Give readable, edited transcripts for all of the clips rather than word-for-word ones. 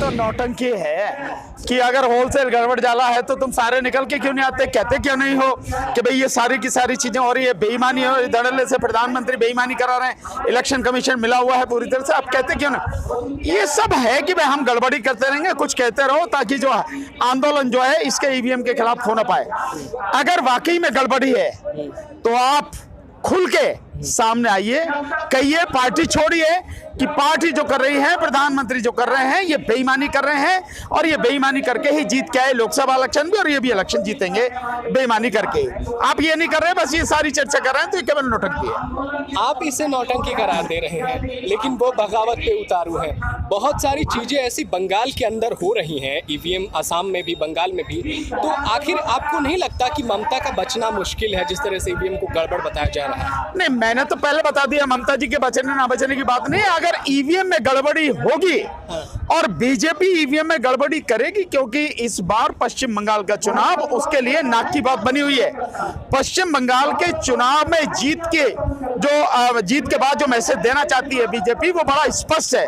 तो नौटंकी है कि अगर होलसेल गड़बड़ जाला है तो तुम सारे निकल के क्यों नहीं आते, कहते क्यों नहीं हो कि भाई ये सारी की सारी चीजें हो रही है, बेईमानी हो, धड़ल्ले से प्रधानमंत्री बेईमानी करा रहे हैं, इलेक्शन कमीशन मिला हुआ है पूरी तरह से, आप कहते क्यों ना? ये सब है कि भाई हम गड़बड़ी करते रहेंगे, कुछ कहते रहो ताकि जो आंदोलन जो है इसके ईवीएम के खिलाफ हो ना पाए। अगर वाकई में गड़बड़ी है तो आप खुल के सामने आइए, कहिए, पार्टी छोड़िए कि पार्टी जो कर रही है, प्रधानमंत्री जो कर रहे हैं, ये बेईमानी कर रहे हैं और ये बेईमानी करके ही जीत के आए लोकसभा इलेक्शन भी और ये भी इलेक्शन जीतेंगे बेईमानी करके। आप ये नहीं कर रहे, बस ये सारी चर्चा कर रहे हैं, तो ये केवल नौटंकी है। आप इसे नौटंकी करार दे रहे हैं, लेकिन वो बगावत पे उतारू है। बहुत सारी चीजें ऐसी बंगाल के अंदर हो रही हैं, ईवीएम असम में भी, बंगाल में भी, तो आखिर आपको नहीं लगता कि ममता का बचना मुश्किल है जिस तरह से ईवीएम को गड़बड़ बताया जा रहा है? नहीं, मैंने तो पहले बता दिया, ममता जी के बचने ना बचने की बात नहीं है। अगर ईवीएम में गड़बड़ी होगी और बीजेपी ईवीएम में गड़बड़ी करेगी, क्योंकि इस बार पश्चिम बंगाल का चुनाव उसके लिए नाक की बात बनी हुई है। पश्चिम बंगाल के चुनाव में जीत के बाद जो मैसेज देना चाहती है बीजेपी, वो बड़ा स्पष्ट है।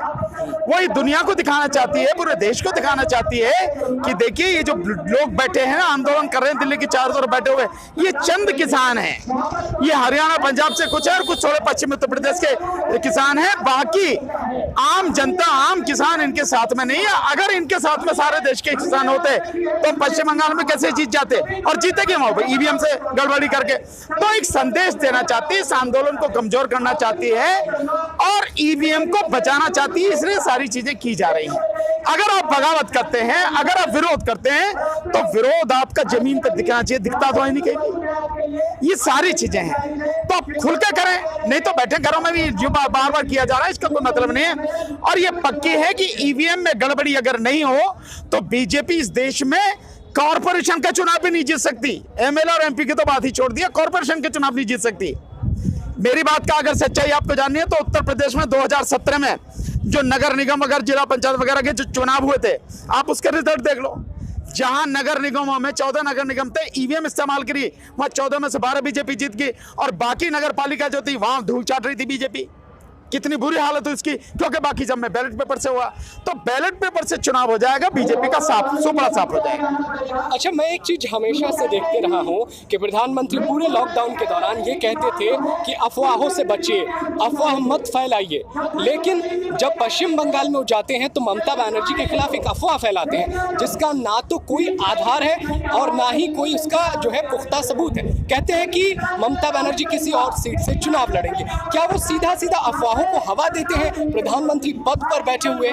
वही दुनिया को दिखाना चाहती है, पूरे देश को दिखाना चाहती है कि देखिए ये जो लोग बैठे हैं ना, आंदोलन कर रहे हैं दिल्ली के चारों तरफ बैठे हुए, ये चंद किसान हैं। ये हरियाणा पंजाब से कुछ है और कुछ थोड़े पश्चिम उत्तर प्रदेश के किसान हैं, बाकी आम जनता, आम किसान इनके साथ में नहीं है। अगर इनके साथ में सारे देश के किसान होते तो पश्चिम बंगाल में कैसे जीत जाते, और जीते क्यों ईवीएम से गड़बड़ी करके? तो एक संदेश देना चाहती है, इस आंदोलन को कमजोर करना चाहती है और ईवीएम को बचाना चाहती है, इसलिए सारी चीजें की जा रही हैं। अगर आप बगावत करते हैं, अगर आप विरोध करते हैं, तो विरोध आपका जमीन पर दिखना चाहिए, दिखता तो है नहीं कहीं। ये सारी चीजें हैं, तो आप खुल के करें, नहीं तो बैठे घरों में भी जो बार बार किया जा रहा है इसका कोई मतलब नहीं है। और ये पक्की है कि ईवीएम में गड़बड़ी अगर नहीं हो तो बीजेपी इस देश में कॉर्पोरेशन का चुनाव भी नहीं जीत सकती। एमएलए और एमपी की तो बात ही छोड़ दिया, कॉर्पोरेशन के चुनाव नहीं जीत सकती। मेरी बात का अगर सच्चाई आपको जाननी है तो उत्तर प्रदेश में 2017 में जो नगर निगम वगैरह जिला पंचायत वगैरह के जो चुनाव हुए थे, आप उसके रिजल्ट देख लो। जहां नगर निगमों में 14 नगर निगम थे, ईवीएम इस्तेमाल करी, वहां 14 में से 12 बीजेपी जीत गई और बाकी नगर पालिका जो थी वहां धूल चाट रही थी बीजेपी। कितनी बुरी हालत हुई इसकी, क्योंकि बाकी जब में बैलेट पेपर से हुआ, तो बैलेट पेपर से चुनाव हो जाएगा, बीजेपी का सुपड़ा साफ हो जाएगा। अच्छा, मैं एक चीज हमेशा से देखते रहा हूं कि प्रधानमंत्री पूरे लॉकडाउन के दौरान ये कहते थे कि अफवाहों से बचिए, अफवाह मत फैलाइए, लेकिन जब पश्चिम बंगाल में वो जाते हैं तो ममता बनर्जी के खिलाफ एक अफवाह फैलाते हैं जिसका ना तो कोई आधार है और ना ही कोई उसका जो है पुख्ता सबूत है। कहते हैं कि ममता बनर्जी किसी और सीट से चुनाव लड़ेंगे। क्या वो सीधा सीधा अफवाह को हवा देते हैं प्रधानमंत्री पद पर बैठे हुए?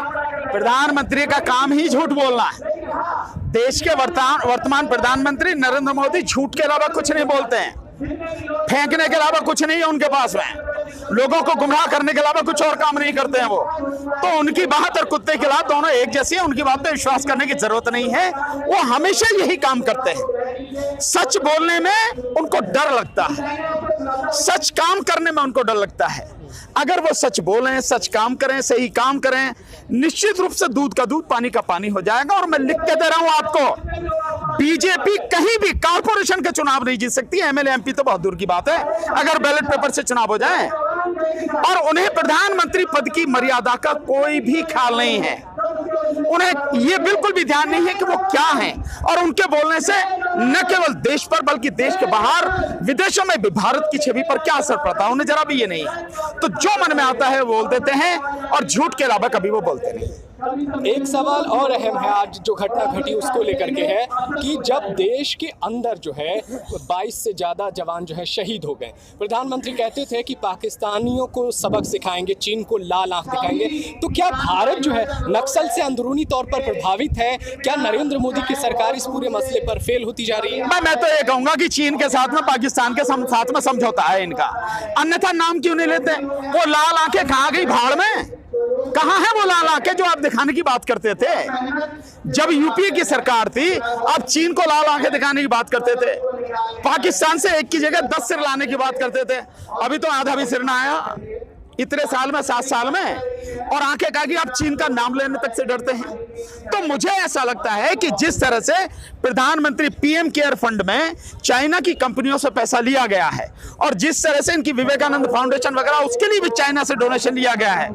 प्रधानमंत्री का काम ही झूठ बोलना है। देश के वर्तमान प्रधानमंत्री नरेंद्र मोदी झूठ के अलावा कुछ नहीं बोलते हैं, फेंकने के अलावा कुछ नहीं है उनके पास में, लोगों को गुमराह करने के अलावा कुछ और काम नहीं करते हैं वो। तो उनकी बात और कुत्ते के लात दोनों एक जैसी है, उनकी बात पे विश्वास करने की जरूरत नहीं है। वो हमेशा यही काम करते हैं। सच बोलने में उनको डर लगता है, सच काम करने में उनको डर लगता है। अगर वो सच बोलें, सच काम करें, सही काम करें, निश्चित रूप से दूध का दूध, पानी का पानी हो जाएगा। और मैं लिख के दे रहा हूं आपको, बीजेपी कहीं भी कॉर्पोरेशन के चुनाव नहीं जीत सकती। एमएलए एमपी तो बहुत दूर की बात है, अगर बैलेट पेपर से चुनाव हो जाए। और उन्हें प्रधानमंत्री पद की मर्यादा का कोई भी ख्याल नहीं है, उन्हें यह बिल्कुल भी ध्यान नहीं है कि वो क्या हैं। और उनके बोलने से न केवल देश पर बल्कि देश के बाहर विदेशों में भी भारत की छवि पर क्या असर पड़ता है, उन्हें जरा भी ये नहीं है। तो जो मन में आता है वो बोल देते हैं और झूठ के अलावा कभी वो बोलते नहीं। एक सवाल और अहम है आज जो घटना घटी उसको लेकर के है कि जब देश के अंदर जो है 22 से ज़्यादा जवान जो है शहीद हो गए, प्रधानमंत्री कहते थे कि पाकिस्तानियों को सबक सिखाएंगे, चीन को लाल आंख दिखाएंगे। तो क्या भारत जो है नक्सल से अंदरूनी तौर पर प्रभावित है? क्या नरेंद्र मोदी की सरकार इस पूरे मसले पर फेल होती जा रही है? मैं तो ये कहूंगा कि चीन के साथ में, पाकिस्तान के साथ में समझौता है इनका, अन्यथा नाम क्यों नहीं लेते? वो लाल आंखें कहाँ गई भाड़ में? कहां है वो लाल आंखें जो आप दिखाने की बात करते थे? जब यूपीए की सरकार थी, आप चीन को लाल आंखें दिखाने की बात करते थे, पाकिस्तान से एक की जगह 10 सिर लाने की बात करते थे। अभी तो आधा भी सिर ना आया इतने साल में, 7 साल में। और आंखें कहा कि आप चीन का नाम लेने तक से डरते हैं। तो मुझे ऐसा लगता है कि जिस तरह से प्रधानमंत्री पीएम केयर फंड में चाइना की कंपनियों से पैसा लिया गया है और जिस तरह से इनकी विवेकानंद फाउंडेशन वगैरह उसके लिए भी चाइना से डोनेशन लिया गया है,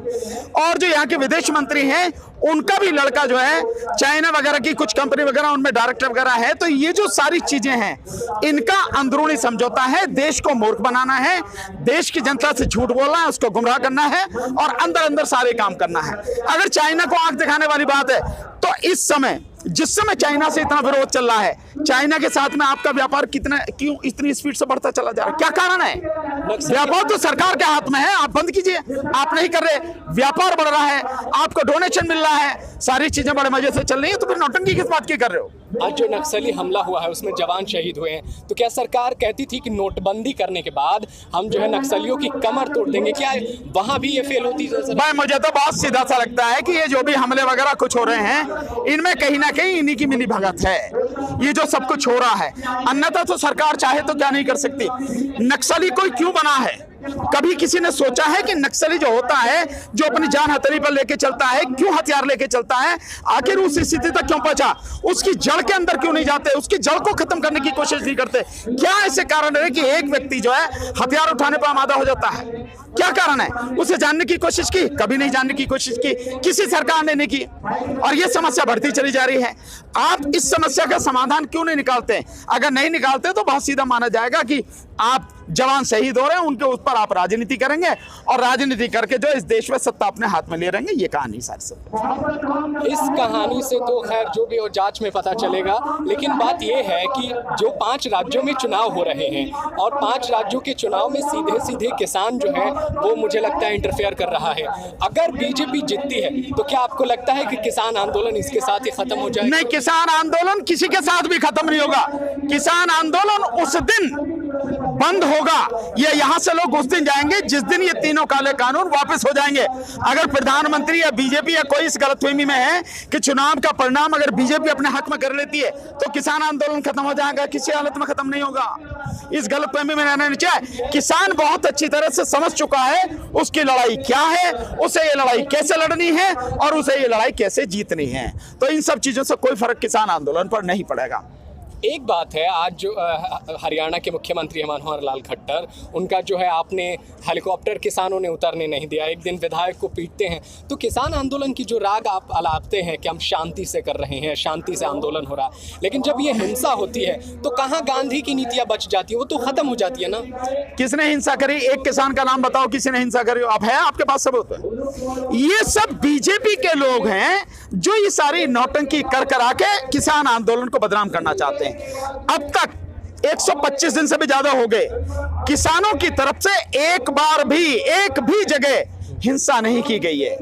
और जो यहाँ के विदेश मंत्री हैं उनका भी लड़का जो है चाइना वगैरह की कुछ कंपनी वगैरह उनमें डायरेक्टर वगैरह है, तो ये जो सारी चीजें हैं इनका अंदरूनी समझौता है, देश को मूर्ख बनाना है, देश की जनता से झूठ बोलना है, उसको गुमराह करना है और अंदर अंदर सारे काम करना है। अगर चाइना को आंख दिखाने वाली बात है तो इस समय जिस समय चाइना से इतना विरोध चल रहा है, चाइना के साथ में आपका व्यापार क्यों इतनी स्पीड से बढ़ता चला जा रहा है? क्या कारण है? व्यापार तो सरकार के हाथ में है, आप बंद कीजिए, आप नहीं कर रहे, व्यापार बढ़ रहा है, आपको डोनेशन मिल रहा है, सारी चीजें बड़े मजे से चल रही है, तो फिर नौटंकी किस बात की कर रहे हो? आज जो नक्सली हमला हुआ है उसमें जवान शहीद हुए हैं, तो क्या सरकार कहती थी कि नोटबंदी करने के बाद हम जो है नक्सलियों की कमर तोड़ देंगे, क्या वहां भी ये फेल होती है? भाई मुझे तो बहुत सीधा सा लगता है कि ये जो भी हमले वगैरह कुछ हो रहे हैं इनमें कहीं ना कहीं इन्हीं की मिली भगत है, ये जो सब कुछ हो रहा है। अन्यथा तो सरकार चाहे तो क्या नहीं कर सकती। नक्सली कोई क्यों बना है? कभी किसी ने सोचा है कि नक्सली जो होता है, जो अपनी जान हथेली पर लेके चलता है, क्यों हथियार लेके चलता है, आखिर उस स्थिति तक क्यों पहुंचा? उसकी जड़ के अंदर क्यों नहीं जाते, उसकी जड़ को खत्म करने की कोशिश नहीं करते? क्या ऐसे कारण है कि एक व्यक्ति जो है हथियार उठाने पर आमादा हो जाता है? क्या कारण है? उसे जानने की कोशिश की? कभी नहीं जानने की कोशिश की, किसी सरकार ने नहीं की, और ये समस्या बढ़ती चली जा रही है। आप इस समस्या का समाधान क्यों नहीं निकालते? अगर नहीं निकालते तो बहुत सीधा माना जाएगा कि आप जवान शहीद हो रहे हैं, उनके ऊपर आप राजनीति करेंगे और राजनीति करके जो इस देश में सत्ता अपने हाथ में ले रहेंगे। ये कहानी सारी सब इस कहानी से तो खैर जो भी हो जांच में पता चलेगा, लेकिन बात यह है कि जो 5 राज्यों में चुनाव हो रहे हैं और 5 राज्यों के चुनाव में सीधे सीधे किसान जो है वो मुझे लगता है इंटरफेयर कर रहा है। अगर बीजेपी जीतती है तो क्या आपको लगता है कि किसान आंदोलन इसके साथ ही खत्म हो जाएगा? नहीं, किसान आंदोलन किसी के साथ भी खत्म नहीं होगा। किसान आंदोलन उस दिन बंद होगा, ये यहां से लोग उस दिन जाएंगे जिस दिन ये तीनों काले कानून वापस हो जाएंगे। अगर प्रधानमंत्री या बीजेपी या कोई इस गलतफहमी में है कि चुनाव का परिणाम अगर बीजेपी अपने हक में कर लेती है तो किसान आंदोलन खत्म हो जाएगा, किसी हालत में खत्म नहीं होगा। इस गलतफहमी में रहना नहीं चाहिए। किसान बहुत अच्छी तरह से समझ चुका है उसकी लड़ाई क्या है, उसे ये लड़ाई कैसे लड़नी है और उसे ये लड़ाई कैसे जीतनी है। तो इन सब चीजों से कोई फर्क किसान आंदोलन पर नहीं पड़ेगा। एक बात है, आज जो हरियाणा के मुख्यमंत्री मनोहर लाल खट्टर, उनका जो है आपने हेलीकॉप्टर किसानों ने उतरने नहीं दिया, एक दिन विधायक को पीटते हैं, तो किसान आंदोलन की जो राग आप अलापते हैं कि हम शांति से कर रहे हैं, शांति से आंदोलन हो रहा है, लेकिन जब ये हिंसा होती है तो कहाँ गांधी की नीतियाँ बच जाती है? वो तो खत्म हो जाती है ना। किसने हिंसा करी? एक किसान का नाम बताओ किसी ने हिंसा करी? आप है, आपके पास सबूत? ये सब बीजेपी के लोग हैं जो ये सारी नौटंकी कर करा के किसान आंदोलन को बदनाम करना चाहते हैं। अब तक 125 दिन से भी ज्यादा हो गए, किसानों की तरफ से एक भी जगह हिंसा नहीं की गई है।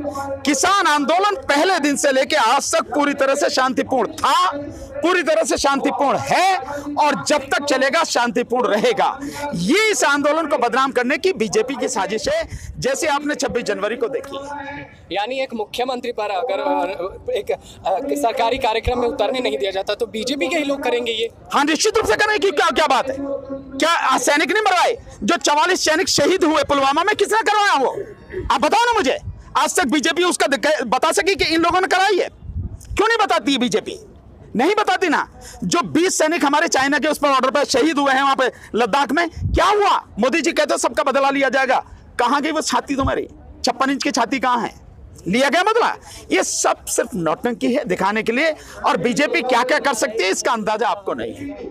किसान आंदोलन पहले दिन से लेकर आज तक पूरी तरह से शांतिपूर्ण था, पूरी तरह से शांतिपूर्ण है और जब तक चलेगा शांतिपूर्ण रहेगा। ये इस आंदोलन को बदनाम करने की बीजेपी की साजिश है, जैसे आपने 26 जनवरी को देखी। यानी एक मुख्यमंत्री पर अगर एक सरकारी कार्यक्रम में उतरने नहीं दिया जाता तो बीजेपी के ही लोग करेंगे ये? हाँ, निश्चित रूप से करेंगे। क्या बात है? क्या सैनिक नहीं मरवाए? जो 44 सैनिक शहीद हुए पुलवामा में, किसने करवाया? वो आप बताओ ना मुझे। आज तक बीजेपी उसका बता सकी कि इन लोगों ने कराई है? क्यों नहीं बताती है बीजेपी? नहीं बताती ना। जो 20 सैनिक हमारे चाइना के उस पर ऑर्डर पर शहीद हुए हैं वहां पे लद्दाख में, क्या हुआ? मोदी जी कहते सबका बदला लिया जाएगा। कहां गई वो छाती तुम्हारी? 56 इंच की छाती कहां है? लिया गया बदला? ये सब सिर्फ नौटंकी है दिखाने के लिए, और बीजेपी क्या क्या कर सकती है इसका अंदाजा आपको नहीं है।